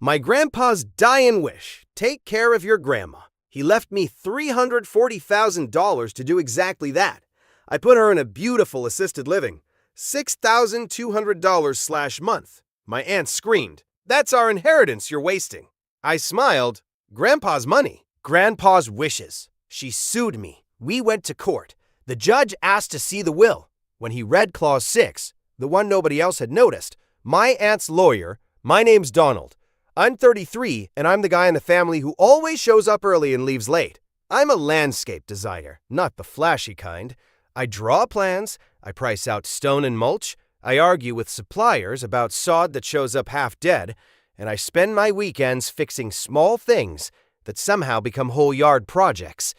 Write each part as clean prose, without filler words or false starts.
My grandpa's dying wish. Take care of your grandma. He left me $340,000 to do exactly that. I put her in a beautiful assisted living. $6,200/month. My aunt screamed, "That's our inheritance you're wasting." I smiled. Grandpa's money. Grandpa's wishes. She sued me. We went to court. The judge asked to see the will. When he read Clause 6, the one nobody else had noticed, my aunt's lawyer, my name's Donald. I'm 33, and I'm the guy in the family who always shows up early and leaves late. I'm a landscape designer, not the flashy kind. I draw plans, I price out stone and mulch, I argue with suppliers about sod that shows up half dead, and I spend my weekends fixing small things that somehow become whole yard projects.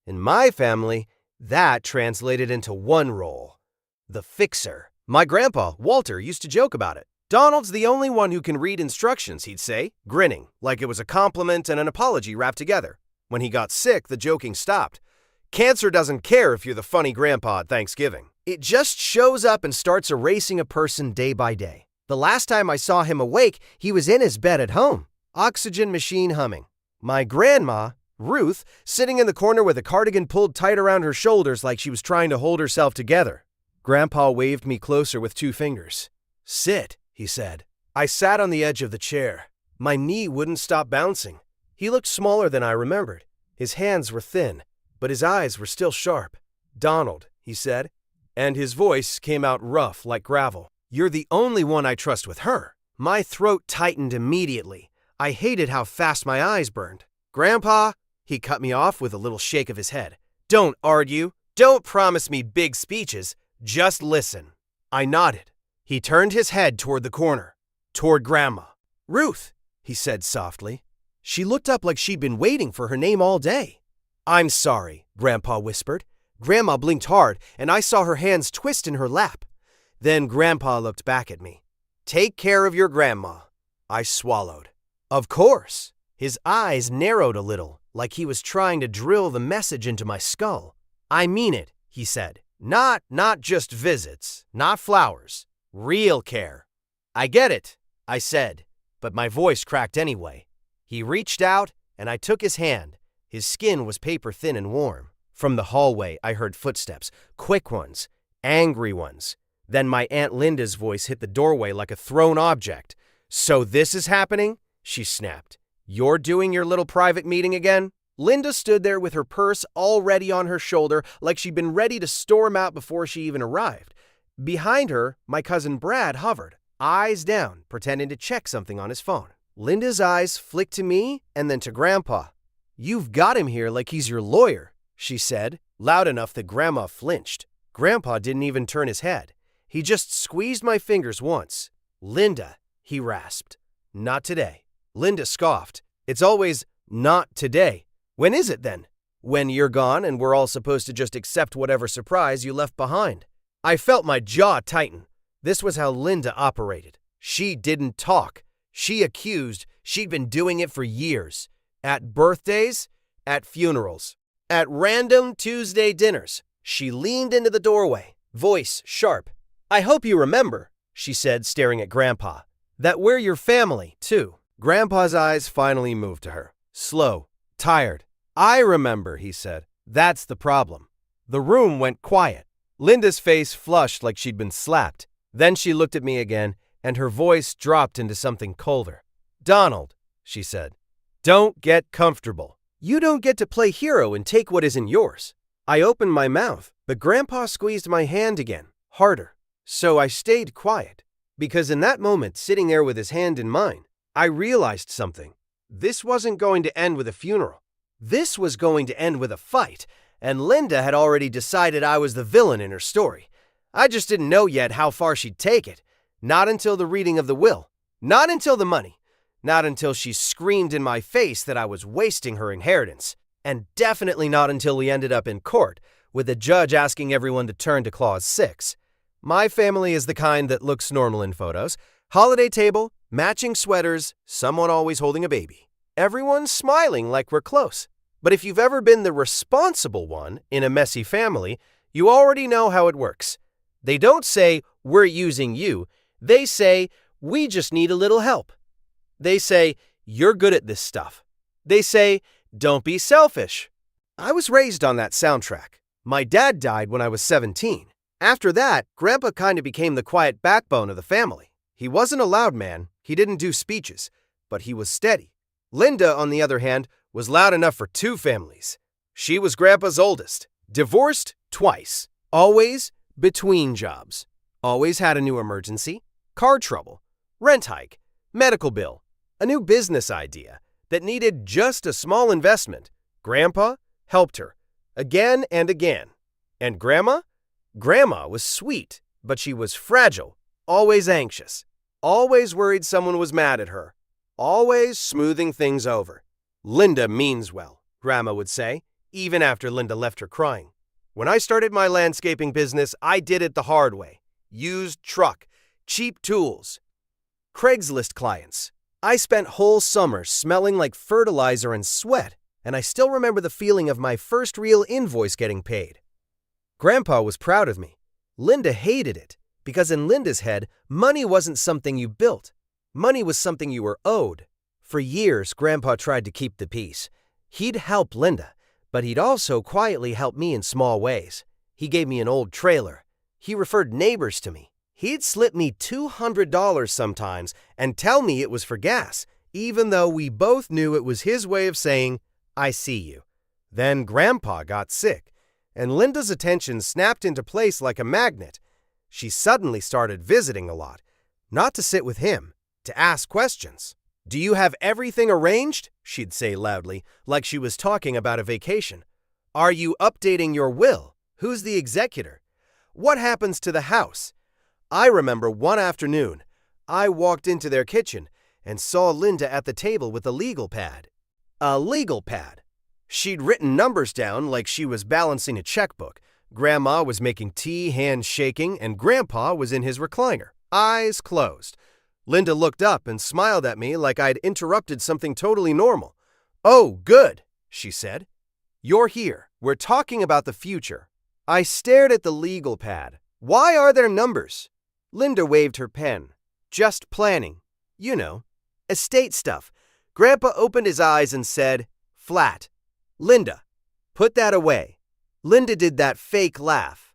In my family, that translated into one role: the fixer. My grandpa, Walter, used to joke about it. Donald's the only one who can read instructions, he'd say, grinning, like it was a compliment and an apology wrapped together. When he got sick, the joking stopped. Cancer doesn't care if you're the funny grandpa at Thanksgiving. It just shows up and starts erasing a person day by day. The last time I saw him awake, he was in his bed at home, oxygen machine humming. My grandma, Ruth, sitting in the corner with a cardigan pulled tight around her shoulders like she was trying to hold herself together. Grandpa waved me closer with 2 fingers. "Sit," he said. I sat on the edge of the chair. My knee wouldn't stop bouncing. He looked smaller than I remembered. His hands were thin, but his eyes were still sharp. "Donald," he said, and his voice came out rough like gravel. "You're the only one I trust with her." My throat tightened immediately. I hated how fast my eyes burned. "Grandpa," he cut me off with a little shake of his head. "Don't argue. Don't promise me big speeches. Just listen." I nodded. He turned his head toward the corner, toward Grandma. "Ruth," he said softly. She looked up like she'd been waiting for her name all day. "I'm sorry," Grandpa whispered. Grandma blinked hard, and I saw her hands twist in her lap. Then Grandpa looked back at me. "Take care of your grandma." I swallowed. "Of course." His eyes narrowed a little, like he was trying to drill the message into my skull. "I mean it," he said. Not just visits, not flowers. Real care." "I get it," I said, but my voice cracked anyway. He reached out, and I took his hand. His skin was paper thin and warm. From the hallway, I heard footsteps, quick ones, angry ones. Then my Aunt Linda's voice hit the doorway like a thrown object. "So this is happening?" she snapped. "You're doing your little private meeting again?" Linda stood there with her purse already on her shoulder, like she'd been ready to storm out before she even arrived. Behind her, my cousin Brad hovered, eyes down, pretending to check something on his phone. Linda's eyes flicked to me and then to Grandpa. "You've got him here like he's your lawyer," she said, loud enough that Grandma flinched. Grandpa didn't even turn his head. He just squeezed my fingers once. "Linda," he rasped. "Not today." Linda scoffed. "It's always not today. When is it then?" "When you're gone and we're all supposed to just accept whatever surprise you left behind." I felt my jaw tighten. This was how Linda operated. She didn't talk. She accused. She'd been doing it for years. At birthdays, at funerals, at random Tuesday dinners. She leaned into the doorway, voice sharp. "I hope you remember," she said, staring at Grandpa, "that we're your family, too." Grandpa's eyes finally moved to her. Slow, tired. "I remember," he said. "That's the problem." The room went quiet. Linda's face flushed like she'd been slapped. Then she looked at me again, and her voice dropped into something colder. "Donald," she said, "don't get comfortable. You don't get to play hero and take what isn't yours." I opened my mouth, but Grandpa squeezed my hand again, harder. So I stayed quiet, because in that moment, sitting there with his hand in mine, I realized something. This wasn't going to end with a funeral. This was going to end with a fight, and Linda had already decided I was the villain in her story. I just didn't know yet how far she'd take it. Not until the reading of the will. Not until the money. Not until she screamed in my face that I was wasting her inheritance. And definitely not until we ended up in court, with the judge asking everyone to turn to Clause 6. My family is the kind that looks normal in photos. Holiday table, matching sweaters, someone always holding a baby. Everyone's smiling like we're close. But if you've ever been the responsible one in a messy family, you already know how it works. They don't say, "We're using you." They say, "We just need a little help." They say, "You're good at this stuff." They say, "Don't be selfish." I was raised on that soundtrack. My dad died when I was 17. After that, Grandpa kind of became the quiet backbone of the family. He wasn't a loud man, he didn't do speeches, but he was steady. Linda, on the other hand, was loud enough for two families. She was Grandpa's oldest, divorced twice, always between jobs, always had a new emergency, car trouble, rent hike, medical bill, a new business idea that needed just a small investment. Grandpa helped her again and again. And Grandma? Grandma was sweet, but she was fragile, always anxious, always worried someone was mad at her, always smoothing things over. Linda means well, Grandma would say, even after Linda left her crying. When I started my landscaping business, I did it the hard way. Used truck, cheap tools, Craigslist clients. I spent whole summers smelling like fertilizer and sweat, and I still remember the feeling of my first real invoice getting paid. Grandpa was proud of me. Linda hated it, because in Linda's head, money wasn't something you built. Money was something you were owed. For years, Grandpa tried to keep the peace. He'd help Linda, but he'd also quietly help me in small ways. He gave me an old trailer. He referred neighbors to me. He'd slip me $200 sometimes and tell me it was for gas, even though we both knew it was his way of saying, "I see you." Then Grandpa got sick, and Linda's attention snapped into place like a magnet. She suddenly started visiting a lot, not to sit with him, to ask questions. "Do you have everything arranged?" she'd say loudly, like she was talking about a vacation. "Are you updating your will? Who's the executor? What happens to the house?" I remember one afternoon, I walked into their kitchen and saw Linda at the table with a legal pad. A legal pad. She'd written numbers down like she was balancing a checkbook. Grandma was making tea, hands shaking, and Grandpa was in his recliner, eyes closed. Linda looked up and smiled at me like I'd interrupted something totally normal. "Oh, good," she said. "You're here. We're talking about the future." I stared at the legal pad. "Why are there numbers?" Linda waved her pen. "Just planning. You know, estate stuff." Grandpa opened his eyes and said, flat, "Linda, put that away." Linda did that fake laugh.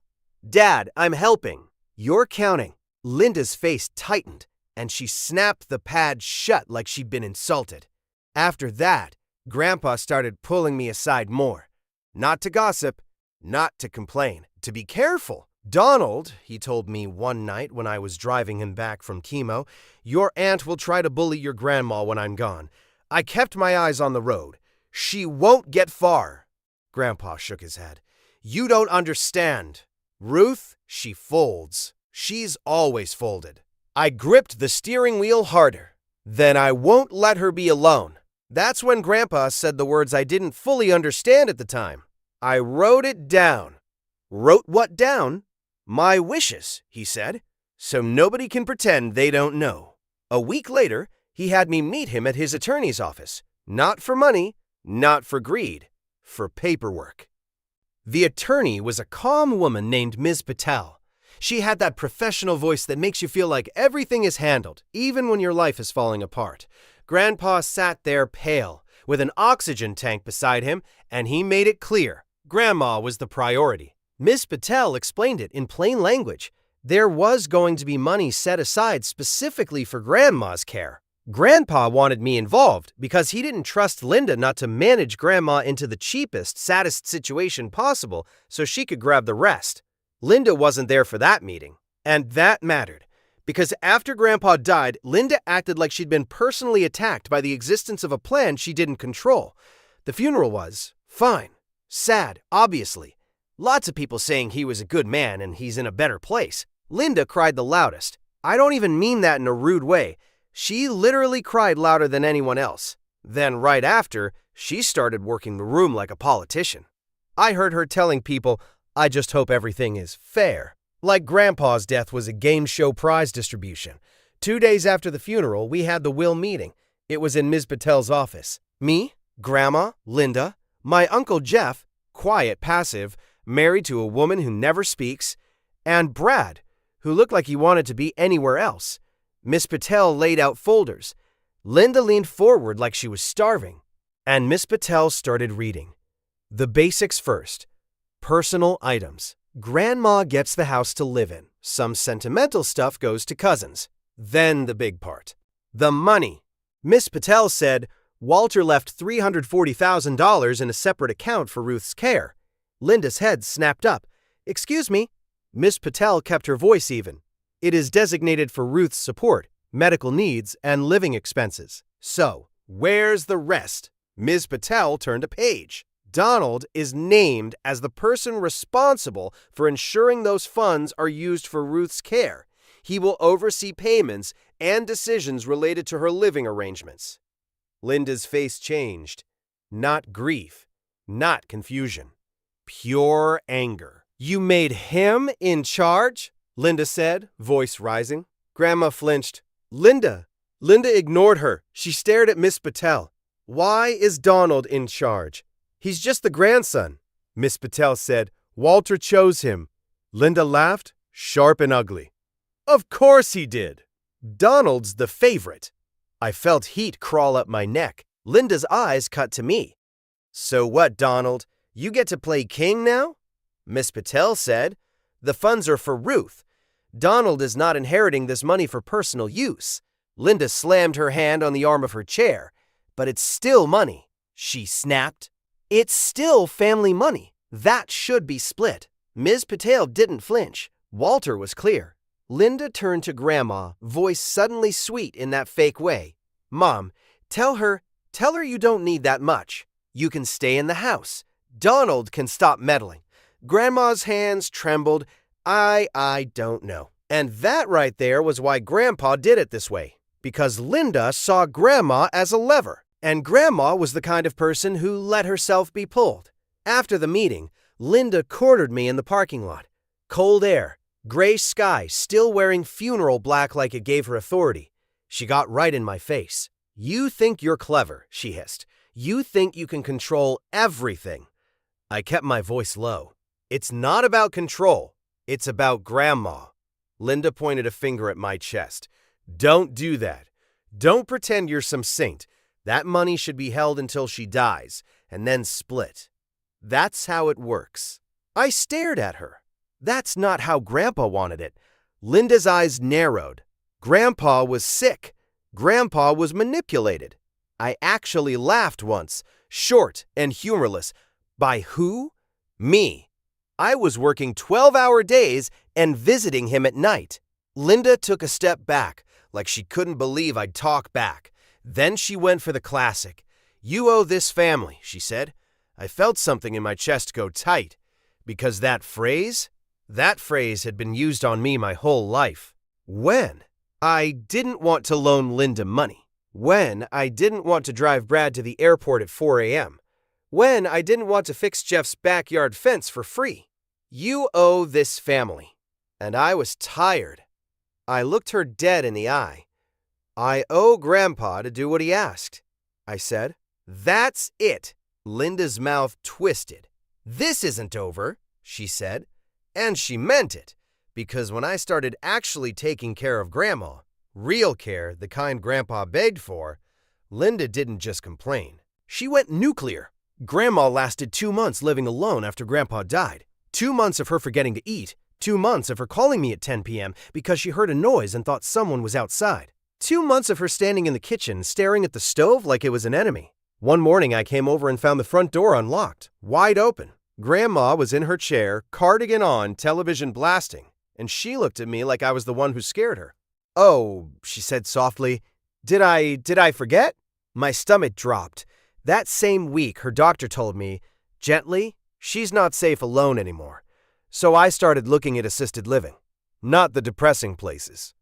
"Dad, I'm helping." "You're counting." Linda's face tightened, and she snapped the pad shut like she'd been insulted. After that, Grandpa started pulling me aside more. Not to gossip, not to complain, to be careful. "Donald," he told me one night when I was driving him back from chemo, "your aunt will try to bully your grandma when I'm gone." I kept my eyes on the road. "She won't get far." Grandpa shook his head. "You don't understand. Ruth, she folds. She's always folded." I gripped the steering wheel harder. "Then I won't let her be alone." That's when Grandpa said the words I didn't fully understand at the time. I wrote it down. "Wrote what down?" "My wishes," he said, "so nobody can pretend they don't know." A week later, he had me meet him at his attorney's office. Not for money, not for greed, for paperwork. The attorney was a calm woman named Ms. Patel. She had that professional voice that makes you feel like everything is handled, even when your life is falling apart. Grandpa sat there pale, with an oxygen tank beside him, and he made it clear Grandma was the priority. Ms. Patel explained it in plain language. There was going to be money set aside specifically for Grandma's care. Grandpa wanted me involved because he didn't trust Linda not to manage Grandma into the cheapest, saddest situation possible so she could grab the rest. Linda wasn't there for that meeting. And that mattered, because after Grandpa died, Linda acted like she'd been personally attacked by the existence of a plan she didn't control. The funeral was fine, sad, obviously. Lots of people saying he was a good man and he's in a better place. Linda cried the loudest. I don't even mean that in a rude way. She literally cried louder than anyone else. Then right after, she started working the room like a politician. I heard her telling people, "I just hope everything is fair." Like Grandpa's death was a game show prize distribution. 2 days after the funeral, we had the will meeting. It was in Ms. Patel's office. Me, Grandma, Linda, my Uncle Jeff, quiet, passive, married to a woman who never speaks, and Brad, who looked like he wanted to be anywhere else. Miss Patel laid out folders. Linda leaned forward like she was starving, and Miss Patel started reading. The basics first. Personal items. Grandma gets the house to live in. Some sentimental stuff goes to cousins. Then the big part. The money. Miss Patel said Walter left $340,000 in a separate account for Ruth's care. Linda's head snapped up. Excuse me? Miss Patel kept her voice even. It is designated for Ruth's support, medical needs, and living expenses. So, where's the rest? Ms. Patel turned a page. Donald is named as the person responsible for ensuring those funds are used for Ruth's care. He will oversee payments and decisions related to her living arrangements. Linda's face changed. Not grief, not confusion. Pure anger. You made him in charge? Linda said, voice rising. Grandma flinched. Linda ignored her. She stared at Miss Patel. Why is Donald in charge? He's just the grandson. Miss Patel said, Walter chose him. Linda laughed, sharp and ugly. Of course he did. Donald's the favorite. I felt heat crawl up my neck. Linda's eyes cut to me. So what, Donald? You get to play king now? Miss Patel said, the funds are for Ruth. Donald is not inheriting this money for personal use. Linda slammed her hand on the arm of her chair. But it's still money, she snapped. It's still family money. That should be split. Ms. Patel didn't flinch. Walter was clear. Linda turned to Grandma, voice suddenly sweet in that fake way. Mom, tell her you don't need that much. You can stay in the house. Donald can stop meddling. Grandma's hands trembled. I don't know. And that right there was why Grandpa did it this way. Because Linda saw Grandma as a lever. And Grandma was the kind of person who let herself be pulled. After the meeting, Linda cornered me in the parking lot. Cold air, gray sky, still wearing funeral black like it gave her authority. She got right in my face. You think you're clever, she hissed. You think you can control everything. I kept my voice low. It's not about control. It's about Grandma. Linda pointed a finger at my chest. Don't do that. Don't pretend you're some saint. That money should be held until she dies, and then split. That's how it works. I stared at her. That's not how Grandpa wanted it. Linda's eyes narrowed. Grandpa was sick. Grandpa was manipulated. I actually laughed once, short and humorless. By who? Me. I was working 12-hour days and visiting him at night. Linda took a step back, like she couldn't believe I'd talk back. Then she went for the classic. You owe this family, she said. I felt something in my chest go tight, because that phrase had been used on me my whole life. When I didn't want to loan Linda money. When I didn't want to drive Brad to the airport at 4 a.m. When I didn't want to fix Jeff's backyard fence for free. You owe this family. And I was tired. I looked her dead in the eye. I owe Grandpa to do what he asked, I said. That's it. Linda's mouth twisted. This isn't over, she said. And she meant it, because when I started actually taking care of Grandma, real care, the kind Grandpa begged for, Linda didn't just complain. She went nuclear. Grandma lasted 2 months living alone after Grandpa died. 2 months of her forgetting to eat. 2 months of her calling me at 10 p.m. because she heard a noise and thought someone was outside. 2 months of her standing in the kitchen staring at the stove like it was an enemy. One morning I came over and found the front door unlocked, wide open. Grandma was in her chair, cardigan on, television blasting, and she looked at me like I was the one who scared her. Oh, she said softly, Did I forget? My stomach dropped. That same week her doctor told me, gently, she's not safe alone anymore. So I started looking at assisted living. Not the depressing places.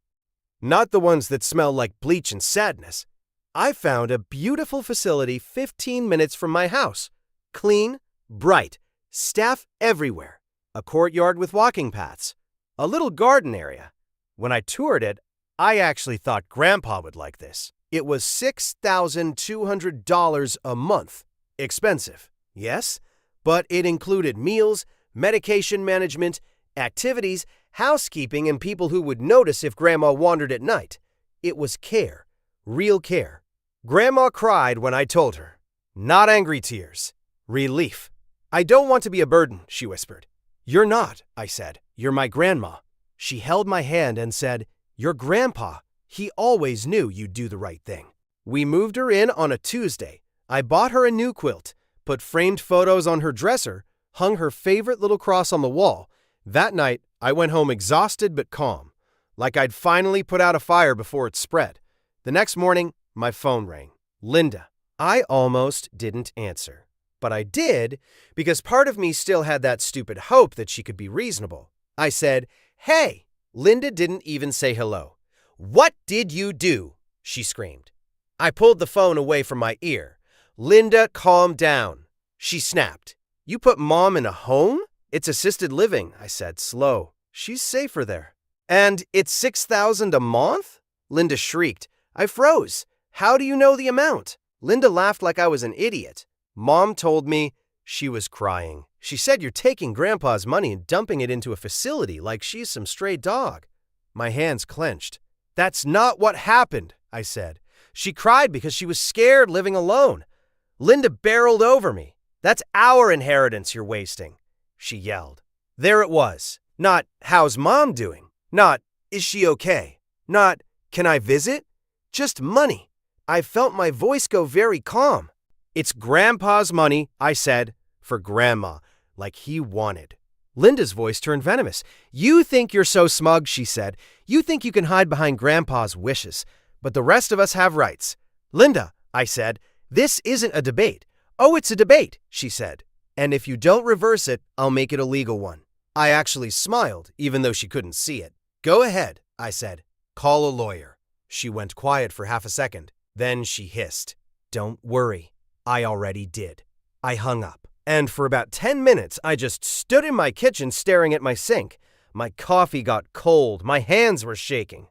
Not the ones that smell like bleach and sadness. I found a beautiful facility 15 minutes from my house. Clean, bright, staff everywhere. A courtyard with walking paths. A little garden area. When I toured it, I actually thought Grandpa would like this. It was $6,200 a month. Expensive, yes, but it included meals, medication management, activities, housekeeping, and people who would notice if Grandma wandered at night. It was care, real care. Grandma cried when I told her. Not angry tears. Relief. I don't want to be a burden, she whispered. You're not, I said. You're my grandma. She held my hand and said, Your grandpa. He always knew you'd do the right thing. We moved her in on a Tuesday. I bought her a new quilt, put framed photos on her dresser, hung her favorite little cross on the wall. That night, I went home exhausted but calm, like I'd finally put out a fire before it spread. The next morning, my phone rang. Linda. I almost didn't answer. But I did because part of me still had that stupid hope that she could be reasonable. I said, Hey! Linda didn't even say hello. What did you do? She screamed. I pulled the phone away from my ear. Linda, calm down. She snapped. You put Mom in a home? It's assisted living, I said, slow. She's safer there. And it's $6,000 a month? Linda shrieked. I froze. How do you know the amount? Linda laughed like I was an idiot. Mom told me. She was crying. She said you're taking Grandpa's money and dumping it into a facility like she's some stray dog. My hands clenched. That's not what happened, I said. She cried because she was scared living alone. Linda barreled over me. That's our inheritance you're wasting, she yelled. There it was. Not, how's Mom doing? Not, is she okay? Not, can I visit? Just money. I felt my voice go very calm. It's Grandpa's money, I said, for Grandma, like he wanted. Linda's voice turned venomous. You think you're so smug, she said. You think you can hide behind Grandpa's wishes, but the rest of us have rights. Linda, I said, this isn't a debate. Oh, it's a debate, she said. And if you don't reverse it, I'll make it a legal one. I actually smiled, even though she couldn't see it. Go ahead, I said. Call a lawyer. She went quiet for half a second. Then she hissed. Don't worry. I already did. I hung up. And for about 10 minutes, I just stood in my kitchen staring at my sink. My coffee got cold. My hands were shaking.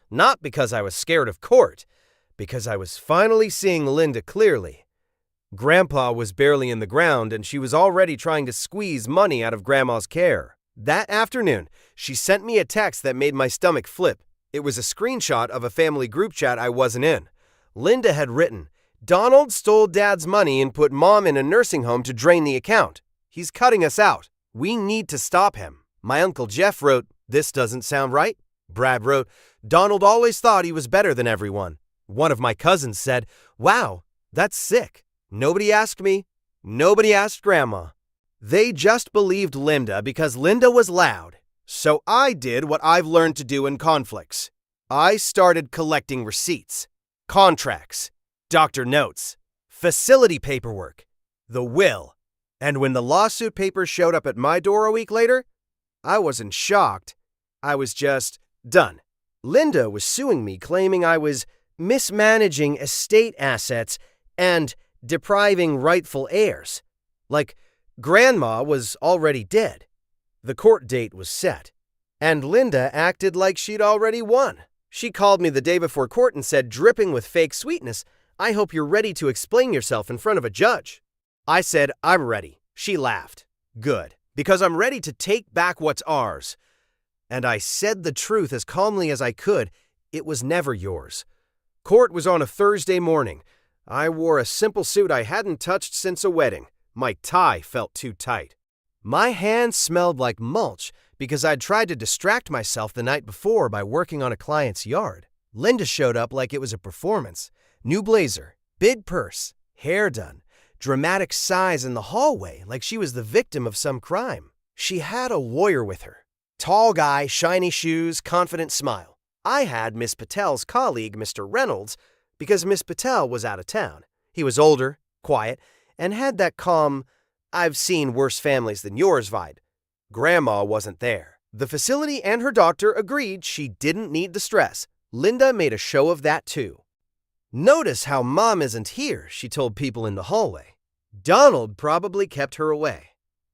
Not because I was scared of court, because I was finally seeing Linda clearly. Grandpa was barely in the ground, and she was already trying to squeeze money out of Grandma's care. That afternoon, she sent me a text that made my stomach flip. It was a screenshot of a family group chat I wasn't in. Linda had written, Donald stole Dad's money and put Mom in a nursing home to drain the account. He's cutting us out. We need to stop him. My Uncle Jeff wrote, This doesn't sound right. Brad wrote, Donald always thought he was better than everyone. One of my cousins said, Wow, that's sick. Nobody asked me. Nobody asked Grandma. They just believed Linda because Linda was loud. So I did what I've learned to do in conflicts. I started collecting receipts, contracts, doctor notes, facility paperwork, the will. And when the lawsuit papers showed up at my door a week later, I wasn't shocked. I was just done. Linda was suing me, claiming I was mismanaging estate assets and depriving rightful heirs. Like, Grandma was already dead. The court date was set. And Linda acted like she'd already won. She called me the day before court and said, dripping with fake sweetness, I hope you're ready to explain yourself in front of a judge. I said, I'm ready. She laughed. Good, because I'm ready to take back what's ours. And I said the truth as calmly as I could. It was never yours. Court was on a Thursday morning. I wore a simple suit I hadn't touched since a wedding. My tie felt too tight. My hands smelled like mulch because I'd tried to distract myself the night before by working on a client's yard. Linda showed up like it was a performance. New blazer, big purse, hair done, dramatic sighs in the hallway like she was the victim of some crime. She had a lawyer with her. Tall guy, shiny shoes, confident smile. I had Miss Patel's colleague, Mr. Reynolds, because Miss Patel was out of town. He was older, quiet, and had that calm, I've seen worse families than yours vibe. Grandma wasn't there. The facility and her doctor agreed she didn't need the stress. Linda made a show of that too. Notice how Mom isn't here, she told people in the hallway. Donald probably kept her away.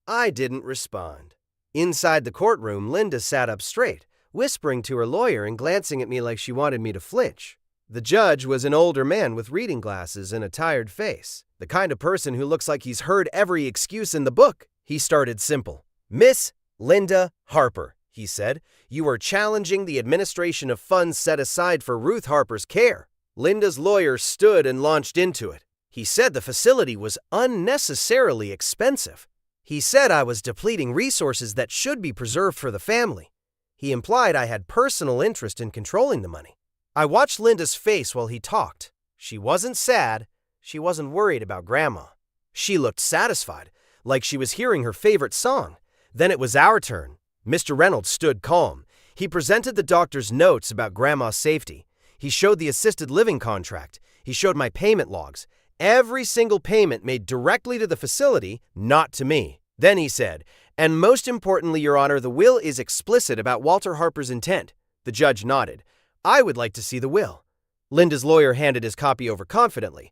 I didn't respond. Inside the courtroom, Linda sat up straight, whispering to her lawyer and glancing at me like she wanted me to flinch. The judge was an older man with reading glasses and a tired face, the kind of person who looks like he's heard every excuse in the book. He started simple. Miss Linda Harper, he said, you are challenging the administration of funds set aside for Ruth Harper's care. Linda's lawyer stood and launched into it. He said the facility was unnecessarily expensive. He said I was depleting resources that should be preserved for the family. He implied I had personal interest in controlling the money. I watched Linda's face while he talked. She wasn't sad. She wasn't worried about Grandma. She looked satisfied, like she was hearing her favorite song. Then it was our turn. Mr. Reynolds stood calm. He presented the doctor's notes about Grandma's safety. He showed the assisted living contract. He showed my payment logs. Every single payment made directly to the facility, not to me. Then he said, "And most importantly, Your Honor, the will is explicit about Walter Harper's intent." The judge nodded. "I would like to see the will." Linda's lawyer handed his copy over confidently.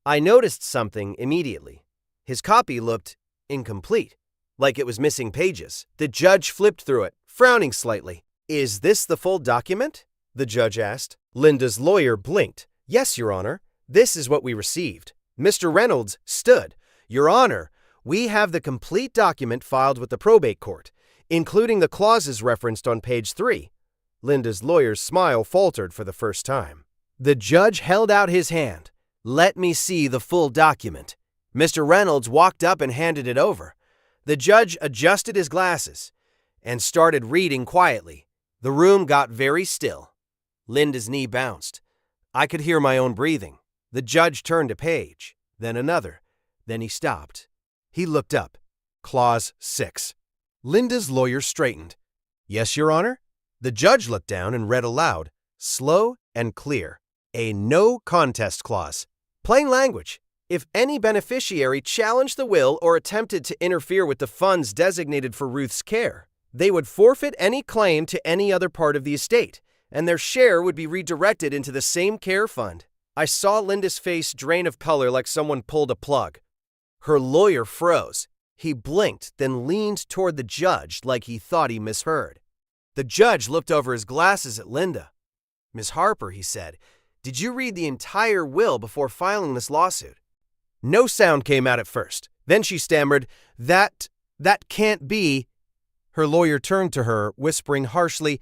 I noticed something immediately. His copy looked incomplete, like it was missing pages. The judge flipped through it, frowning slightly. "Is this the full document?" the judge asked. Linda's lawyer blinked. "Yes, Your Honor. This is what we received." Mr. Reynolds stood. "Your Honor, we have the complete document filed with the probate court, including the clauses referenced on page 3. Linda's lawyer's smile faltered for the first time. The judge held out his hand. "Let me see the full document." Mr. Reynolds walked up and handed it over. The judge adjusted his glasses and started reading quietly. The room got very still. Linda's knee bounced. I could hear my own breathing. The judge turned a page, then another. Then he stopped. He looked up. Clause 6. Linda's lawyer straightened. "Yes, Your Honor?" The judge looked down and read aloud, slow and clear. A no contest clause. Plain language. If any beneficiary challenged the will or attempted to interfere with the funds designated for Ruth's care, they would forfeit any claim to any other part of the estate, and their share would be redirected into the same care fund. I saw Linda's face drain of color like someone pulled a plug. Her lawyer froze. He blinked, then leaned toward the judge like he thought he misheard. The judge looked over his glasses at Linda. "Miss Harper," he said, "did you read the entire will before filing this lawsuit?" No sound came out at first. Then she stammered, That can't be." Her lawyer turned to her, whispering harshly,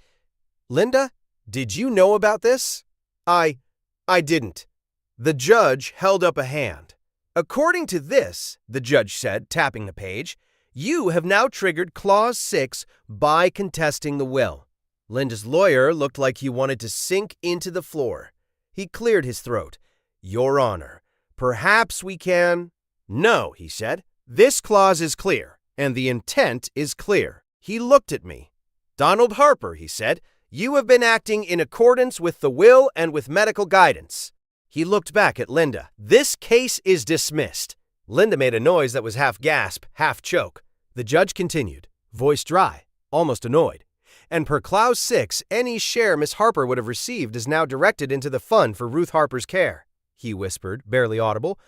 "Linda, did you know about this?" I didn't." The judge held up a hand. "According to this," the judge said, tapping the page, "you have now triggered Clause 6 by contesting the will." Linda's lawyer looked like he wanted to sink into the floor. He cleared his throat. "Your Honor, perhaps we can—" "No," he said. "This clause is clear, and the intent is clear." He looked at me. "Donald Harper," he said, "you have been acting in accordance with the will and with medical guidance." He looked back at Linda. "This case is dismissed." Linda made a noise that was half gasp, half choke. The judge continued, voice dry, almost annoyed. "And per Clause 6, any share Miss Harper would have received is now directed into the fund for Ruth Harper's care," he whispered, barely audible.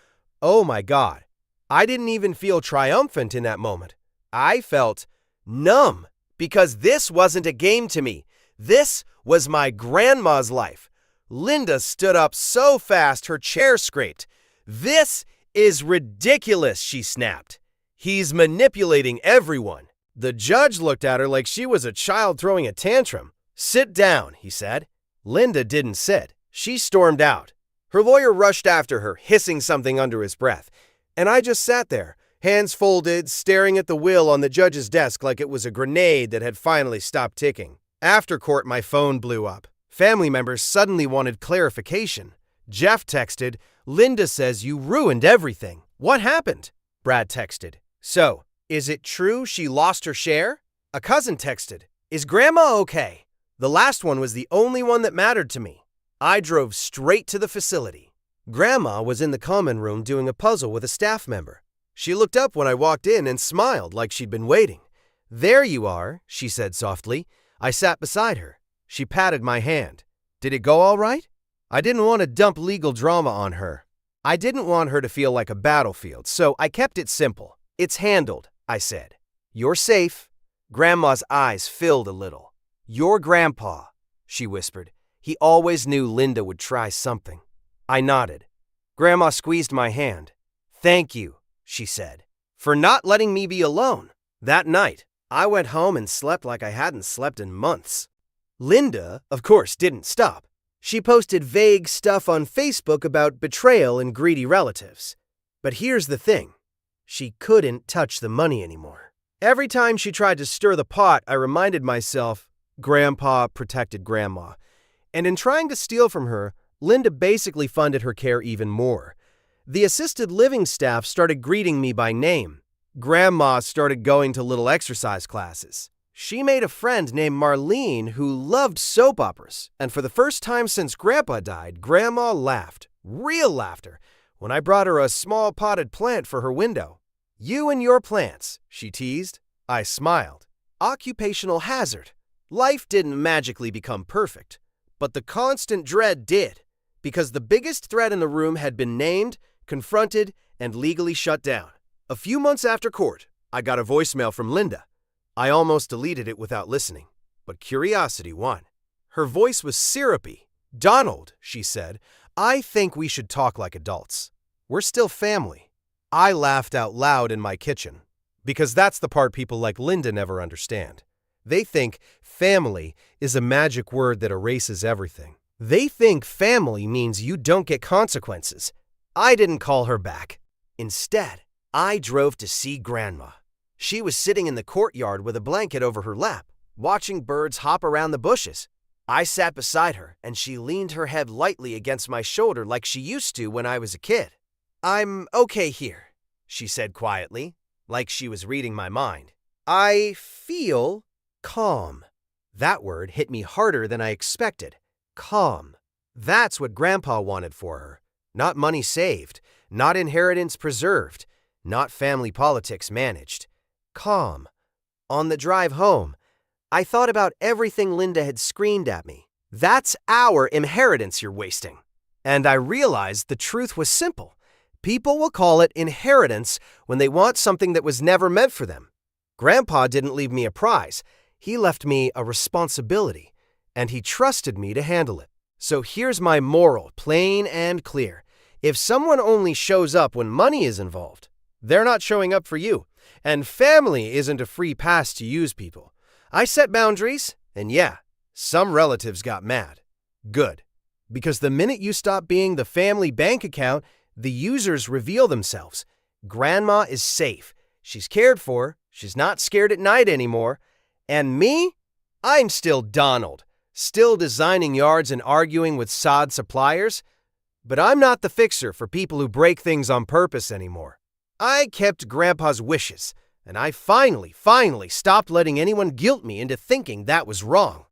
Oh my God. I didn't even feel triumphant in that moment. I felt numb, because this wasn't a game to me. This was my grandma's life. Linda stood up so fast her chair scraped. "This is ridiculous," she snapped. "He's manipulating everyone." The judge looked at her like she was a child throwing a tantrum. "Sit down," he said. Linda didn't sit. She stormed out. Her lawyer rushed after her, hissing something under his breath. And I just sat there, hands folded, staring at the will on the judge's desk like it was a grenade that had finally stopped ticking. After court, my phone blew up. Family members suddenly wanted clarification. Jeff texted, "Linda says you ruined everything. What happened?" Brad texted, "So, is it true she lost her share?" A cousin texted, "Is Grandma okay?" The last one was the only one that mattered to me. I drove straight to the facility. Grandma was in the common room doing a puzzle with a staff member. She looked up when I walked in and smiled like she'd been waiting. "There you are," she said softly. I sat beside her. She patted my hand. "Did it go all right?" I didn't want to dump legal drama on her. I didn't want her to feel like a battlefield, so I kept it simple. "It's handled," I said. "You're safe." Grandma's eyes filled a little. "Your grandpa," she whispered. "He always knew Linda would try something." I nodded. Grandma squeezed my hand. "Thank you," she said, "for not letting me be alone." That night, I went home and slept like I hadn't slept in months. Linda, of course, didn't stop. She posted vague stuff on Facebook about betrayal and greedy relatives. But here's the thing. She couldn't touch the money anymore. Every time she tried to stir the pot, I reminded myself, Grandpa protected Grandma. And in trying to steal from her, Linda basically funded her care even more. The assisted living staff started greeting me by name. Grandma started going to little exercise classes. She made a friend named Marlene who loved soap operas, and for the first time since Grandpa died, Grandma laughed, real laughter, when I brought her a small potted plant for her window. You and your plants, she teased. I smiled. Occupational hazard. Life didn't magically become perfect, but the constant dread did, because the biggest threat in the room had been named, confronted, and legally shut down. A few months after court, I got a voicemail from Linda. I almost deleted it without listening, but curiosity won. Her voice was syrupy. Donald, she said, I think we should talk like adults. We're still family. I laughed out loud in my kitchen, because that's the part people like Linda never understand. They think family is a magic word that erases everything. They think family means you don't get consequences. I didn't call her back. Instead, I drove to see Grandma. She was sitting in the courtyard with a blanket over her lap, watching birds hop around the bushes. I sat beside her, and she leaned her head lightly against my shoulder like she used to when I was a kid. I'm okay here, she said quietly, like she was reading my mind. I feel calm. That word hit me harder than I expected. Calm. That's what Grandpa wanted for her. Not money saved, not inheritance preserved, not family politics managed. Calm. On the drive home, I thought about everything Linda had screamed at me. That's our inheritance you're wasting. And I realized the truth was simple. People will call it inheritance when they want something that was never meant for them. Grandpa didn't leave me a prize. He left me a responsibility, and he trusted me to handle it. So here's my moral, plain and clear. If someone only shows up when money is involved, they're not showing up for you. And family isn't a free pass to use people. I set boundaries, and yeah, some relatives got mad. Good. Because the minute you stop being the family bank account, the users reveal themselves. Grandma is safe. She's cared for. She's not scared at night anymore. And me? I'm still Donald. Still designing yards and arguing with sod suppliers. But I'm not the fixer for people who break things on purpose anymore. I kept Grandpa's wishes, and I finally stopped letting anyone guilt me into thinking that was wrong.